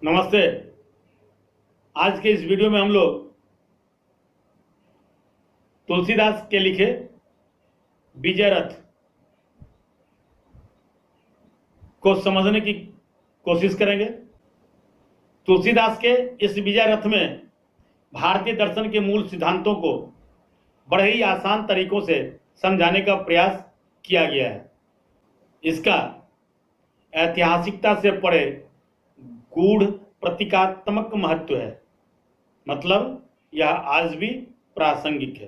नमस्ते। आज के इस वीडियो में हम लोग तुलसीदास के लिखे विजय रथ को समझने की कोशिश करेंगे। तुलसीदास के इस विजय रथ में भारतीय दर्शन के मूल सिद्धांतों को बड़े ही आसान तरीकों से समझाने का प्रयास किया गया है। इसका ऐतिहासिकता से परे गूढ़ प्रतीकात्मक महत्व है, मतलब यह आज भी प्रासंगिक है।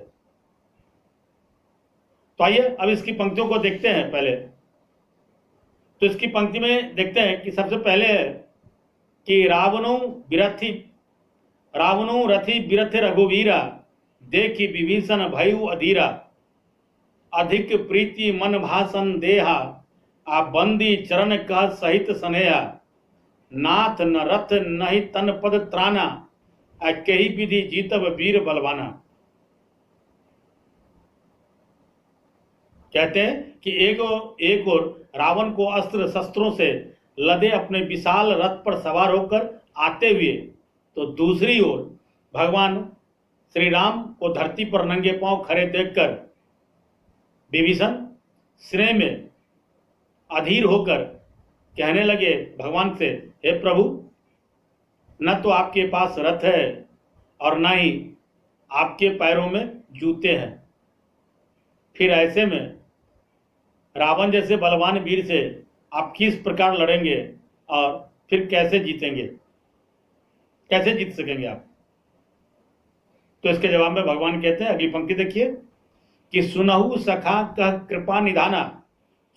तो आइए अब इसकी पंक्तियों को देखते हैं। पहले तो इसकी पंक्ति में देखते हैं कि सबसे पहले है कि रावणों रथी बिरथ रघुवीरा, देखी विभीषण भयउ अधीरा, अधिक प्रीति मन भाषण देहा, आ बंदी चरण कह सहित स्नेहा, नाथ न रथ नहीं तन पद त्राना, आ कही विधि जीतब वीर बलवाना। कहते हैं कि एक और रावण को अस्त्र शस्त्रों से लदे अपने विशाल रथ पर सवार होकर आते हुए, तो दूसरी ओर भगवान श्री राम को धरती पर नंगे पांव खड़े देखकर विभीषण स्नेह में अधीर होकर कहने लगे भगवान से, हे प्रभु, न तो आपके पास रथ है और न ही आपके पैरों में जूते हैं। फिर ऐसे में रावण जैसे बलवान वीर से आप किस प्रकार लड़ेंगे और फिर कैसे जीतेंगे, कैसे जीत सकेंगे आप? तो इसके जवाब में भगवान कहते हैं, अगली पंक्ति देखिए कि सुनहु सखा कह कृपा निधाना,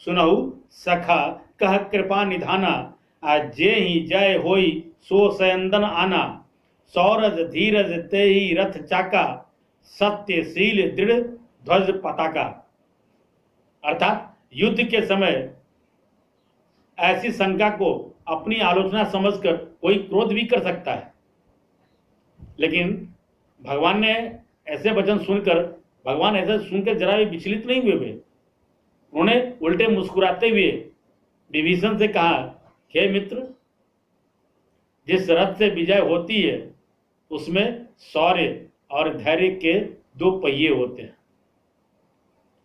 सुनहु सखा कह कृपा निधाना, आज जे ही जय होई सो सयंदन आना, सौरज धीरज ते ही रथ चाका, सत्य शील दृढ़ ध्वज पताका। अर्थात युद्ध के समय ऐसी शंका को अपनी आलोचना समझकर कोई क्रोध भी कर सकता है, लेकिन भगवान ने ऐसे वचन सुनकर जरा भी विचलित नहीं हुए। वे उन्होंने उल्टे मुस्कुराते हुए विभीषण से कहा, हे मित्र, जिस रथ से विजय होती है उसमें शौर्य और धैर्य के दो पहिए होते हैं।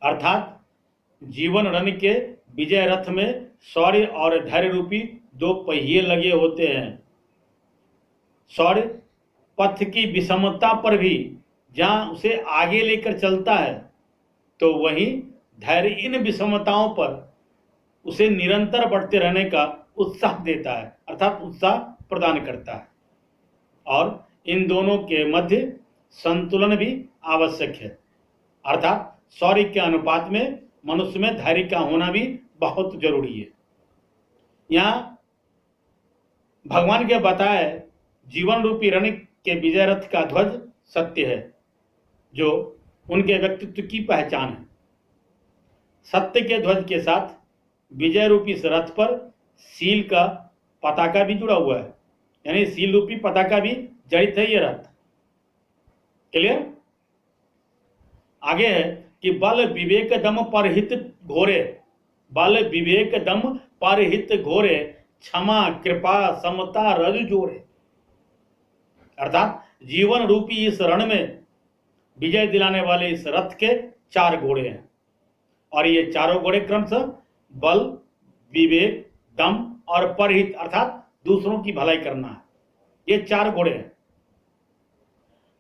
अर्थात जीवन रण के विजय रथ में शौर्य और धैर्य रूपी दो पहिए लगे होते हैं। शौर्य पथ की विषमता पर भी जहां उसे आगे लेकर चलता है, तो वहीं धैर्य इन विषमताओं पर उसे निरंतर बढ़ते रहने का उत्साह देता है, अर्थात उत्साह प्रदान करता है। और इन दोनों के मध्य संतुलन भी आवश्यक है, अर्थात शौर्य के अनुपात में मनुष्य में धैर्य का होना भी बहुत जरूरी है। यहाँ भगवान के बताए जीवन रूपी रण के विजय रथ का ध्वज सत्य है, जो उनके व्यक्तित्व की पहचान है। सत्य के ध्वज के साथ विजय रूपी इस रथ पर सील का पताका भी जुड़ा हुआ है, यानी सील रूपी पताका भी जड़ित है ये रथ। क्लियर? आगे है कि बल विवेक दम परहित घोरे, बल विवेक दम परहित घोरे, क्षमा कृपा समता रज जोरे। अर्थात जीवन रूपी इस रण में विजय दिलाने वाले इस रथ के 4 घोड़े हैं, और ये चारों घोड़े क्रमशः बल, विवेक, दम और परहित अर्थात दूसरों की भलाई करना है। ये 4 घोड़े हैं।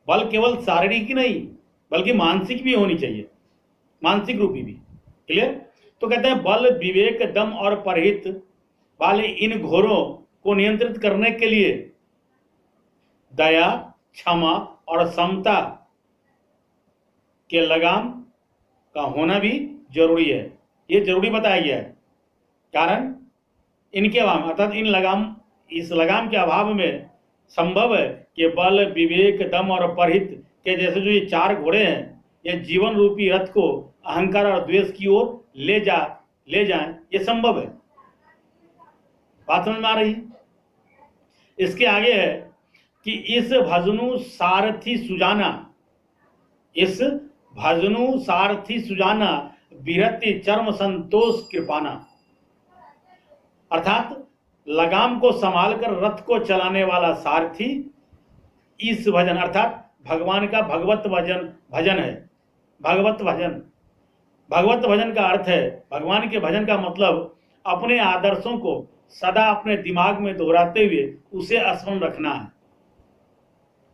बल केवल शारीरिक ही नहीं बल्कि मानसिक भी होनी चाहिए, मानसिक रूपी भी। क्लियर? तो कहते हैं बल, विवेक, दम और परहित वाले इन घोड़ों को नियंत्रित करने के लिए दया, क्षमा और समता के लगाम का होना भी जरूरी है। ये जरूरी बताया गया है, कारण इनके अभाव अर्थात इस लगाम के अभाव में संभव है कि बल, विवेक, दम और परहित के जैसे जो ये 4 घोड़े हैं, ये जीवन रूपी रथ को अहंकार और द्वेष की ओर ले जाएं, ये संभव है। बात समझ में आ रही है? इसके आगे है कि इस भजनु सारथी सुजाना विरति चर्म संतोष कृपाना। अर्थात लगाम को संभाल कर रथ को चलाने वाला सारथी इस भजन अर्थात भगवान का भगवत भजन है। भगवत भजन का अर्थ है, भगवान के भजन का मतलब अपने आदर्शों को सदा अपने दिमाग में दोहराते हुए उसे स्मरण रखना है।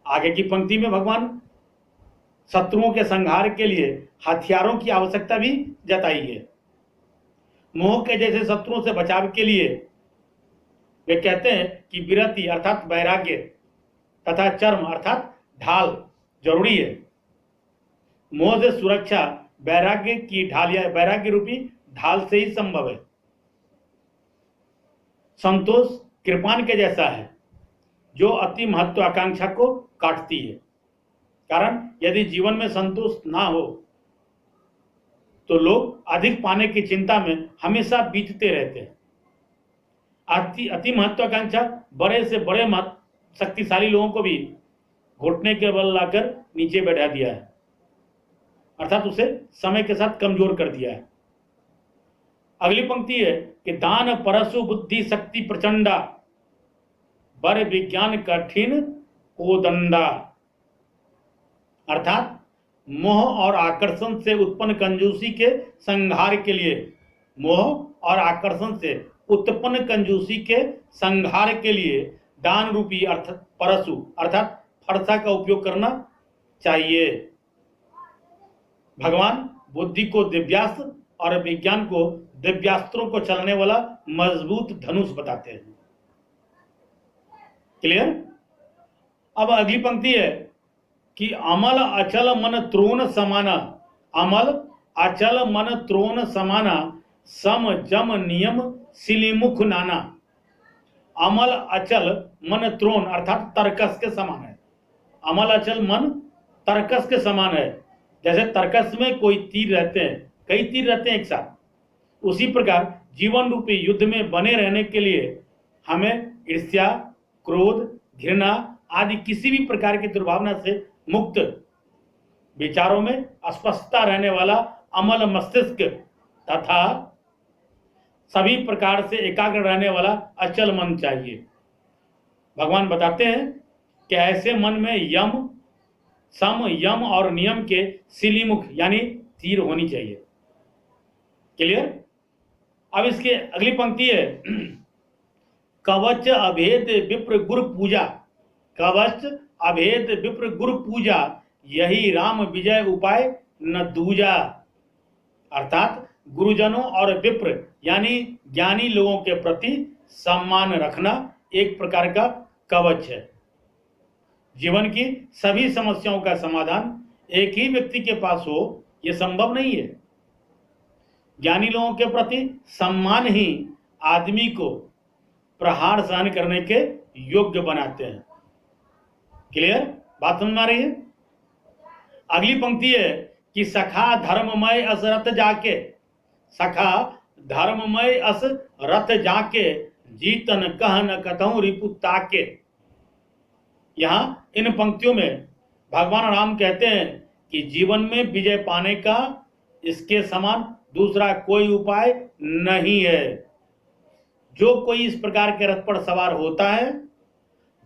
आगे की पंक्ति में भगवान शत्रुओं के संहार के लिए हथियारों की आवश्यकता भी जताई है। मोह के जैसे शत्रुओं से बचाव के लिए वे कहते हैं कि विरति अर्थात वैराग्य तथा चर्म अर्थात ढाल जरूरी है। मोह से सुरक्षा वैराग्य की ढाल या वैराग्य रूपी ढाल से ही संभव है। संतोष कृपान के जैसा है जो अति महत्वाकांक्षा को काटती है। कारण यदि जीवन में संतोष ना हो तो लोग अधिक पाने की चिंता में हमेशा बीतते रहते हैं। अति महत्वाकांक्षा बड़े से बड़े शक्तिशाली लोगों को भी घुटने के बल लाकर नीचे बैठा दिया है, अर्थात उसे समय के साथ कमजोर कर दिया है। अगली पंक्ति है कि दान परशु बुद्धि शक्ति प्रचंडा बर विज्ञान कठिन कोदंडा, अर्थात मोह और आकर्षण से उत्पन्न कंजूसी के संहार के लिए, मोह और आकर्षण से उत्पन्न कंजूसी के संहार के लिए दान रूपी अर्थात परशु अर्थात फरसा का उपयोग करना चाहिए। भगवान बुद्धि को दिव्यास्त्र और विज्ञान को दिव्यास्त्रों को चलने वाला मजबूत धनुष बताते हैं। क्लियर? अब अगली पंक्ति है कि अमल अचल मन त्रोण समाना, अमल अचल मन त्रोण समाना सम जम नियम सिलिमुख नाना। अमल अचल मन त्रोण अर्थात तरकस के समान है। अमल अचल मन तरकस के समान है। जैसे तरकस में कोई तीर रहते हैं, कई तीर रहते हैं एक साथ, उसी प्रकार जीवन रूपी युद्ध में बने रहने के लिए हमें ईर्ष्या, क्रोध, घृणा आदि किसी भी प्रकार की दुर्भावना से मुक्त, विचारों में स्पष्टता रहने वाला अमल मस्तिष्क तथा सभी प्रकार से एकाग्र रहने वाला अचल मन चाहिए। भगवान बताते हैं कि ऐसे मन में यम, सम, यम और नियम के सिलिमुख यानी तीर होनी चाहिए। क्लियर? अब इसके अगली पंक्ति है कवच अभेद विप्र गुरु पूजा, कवच अभेद विप्र गुरु पूजा यही राम विजय उपाय न दूजा, अर्थात गुरुजनों और विप्र यानी ज्ञानी लोगों के प्रति सम्मान रखना एक प्रकार का कवच है। जीवन की सभी समस्याओं का समाधान एक ही व्यक्ति के पास हो यह संभव नहीं है। ज्ञानी लोगों के प्रति सम्मान ही आदमी को प्रहार सहन करने के योग्य बनाते हैं। क्लियर? बात समझ में आ रही है? अगली पंक्ति है कि सखा धर्ममय अस रथ जाके, सखा धर्ममय अस रथ जाके जीतन कहन कथऊं रिपु ताके। यहां इन पंक्तियों में भगवान राम कहते हैं कि जीवन में विजय पाने का इसके समान दूसरा कोई उपाय नहीं है। जो कोई इस प्रकार के रथ पर सवार होता है,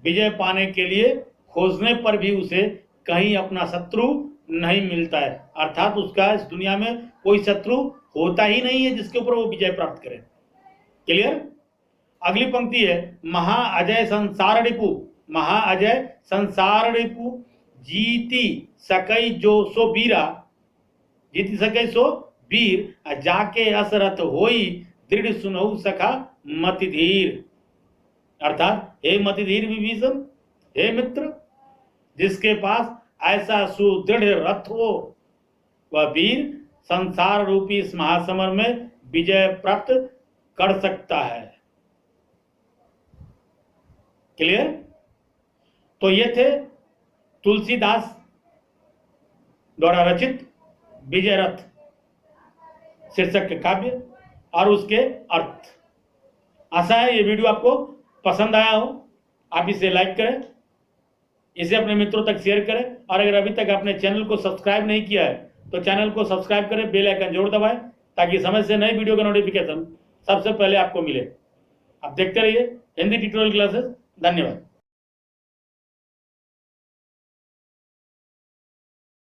विजय पाने के लिए खोजने पर भी उसे कहीं अपना शत्रु नहीं मिलता है, अर्थात उसका इस दुनिया में कोई शत्रु होता ही नहीं है जिसके ऊपर वो विजय प्राप्त करे। क्लियर? अगली पंक्ति है महाअजय संसार रिपु, महाअजय संसार रिपु जीती सकई जो सो बीरा, जीती सकई सो वीर जाके असरथ होई दृढ़ सुनहु सखा मति धीर, अर्थात हे मति धीर विभीषण, हे मित्र, जिसके पास ऐसा सुदृढ़ रथ हो वह वीर संसार रूपी इस महासमर में विजय प्राप्त कर सकता है। क्लियर? तो ये थे तुलसीदास द्वारा रचित विजय रथ शीर्षक के काव्य और उसके अर्थ। आशा है ये वीडियो आपको पसंद आया हो। आप इसे लाइक करें, इसे अपने मित्रों तक शेयर करें और अगर अभी तक आपने चैनल को सब्सक्राइब नहीं किया है तो चैनल को सब्सक्राइब करें, बेल आइकन जरूर दबाएं ताकि समय से नई वीडियो का नोटिफिकेशन सबसे पहले आपको मिले। आप देखते रहिए हिंदी ट्यूटोरियल क्लासेस। धन्यवाद।